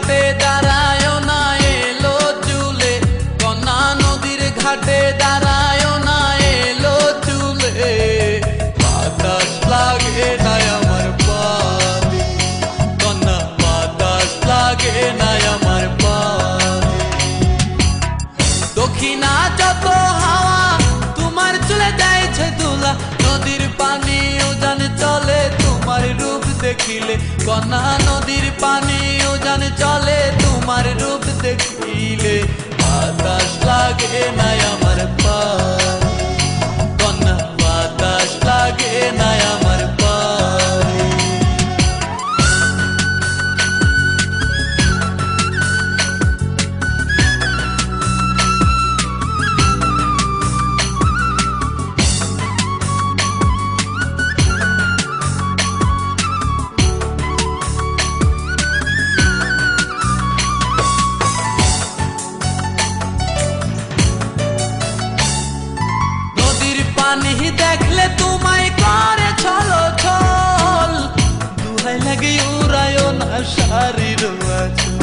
ঘাটে দাঁড়ায় না এলো চুলে, কন্যা নদীর ঘাটে দাঁড়ায় না এলো চুলে। বাতাস লাগে না আমার পায়ে, কন্যা বাতাস লাগে না আমার পায়ে। দক্ষিণা যত হাওয়া তোমার চলে যাইছে দুলা, নদীর পানি উজান চলে তোমার রূপ দেখিলে, কন্যা নদীর পানি উজান চলে তোমার রূপ দেখিলে। বাতাস লাগে না আমার পায়ে, কন্যা বাতাস লাগে না আমার পায়ে। পানি দেখলে তোমায় করে ছলো ছল, দুহাই লাগে উড়ায় না শাড়ির আঁচল।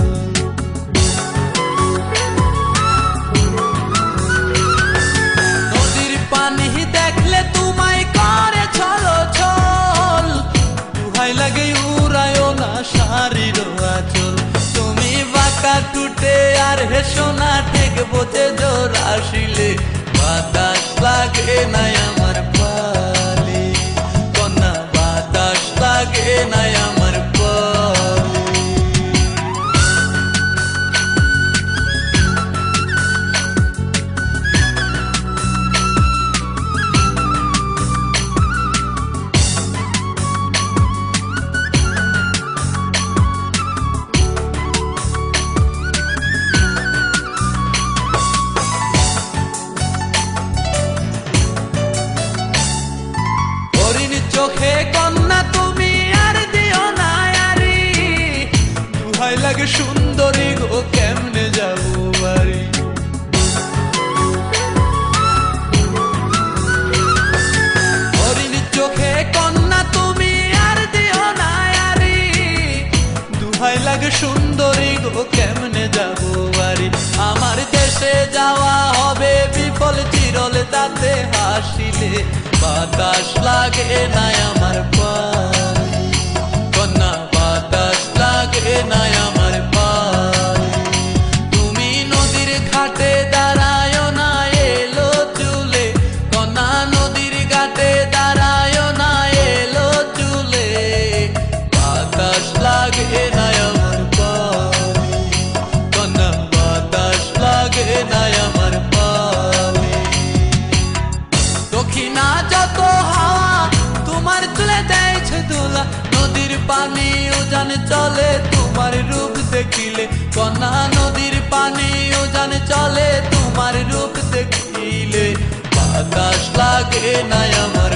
নদীর পানি দেখলে তোমায় করে ছলো ছল, দুহাই লাগে উড়ায় না শাড়ির আঁচল। তুমি বাঁকা টুটে আর হেসো না ঠিক বোঝে জোর আসিলে, বাতাস লাগে না আমার পালে, কন্যা বাতাস লাগে না আমার পালে। চোখে কন্যা তুমি আর দিও না আরি, দুহাই লাগে সুন্দরী গো কেমনে যাবো বাড়ি। হরিণ চোখে কন্যা তুমি আর দিও না আরি, দুহাই লাগে সুন্দরী গো কেমনে যাবো বাড়ি। আমার দেশে যাওয়া হবে বিফল চিরল তাতে হাসিলে, বাতাস লাগে না আমার পায়ে, কন্যা বাতাস লাগে না আমার পায়ে। তুমি নদীর ঘাটে দাঁড়ায় না এলো চুলে, কন্যা নদীর ঘাটে দাঁড়ায় না এলো চুলে। বাতাস লাগে না আমার পায়ে, কন্যা বাতাস লাগে না আমার পায়ে। দক্ষিণা যত হাওয়া তোমার চলে যাইছে দোলা, নদীর পানি উজান চলে তোমার রূপ দেখিলে, কন্যা নদীর পানি উজান চলে তোমার রূপ দেখিলে। বাতাস লাগে না আমার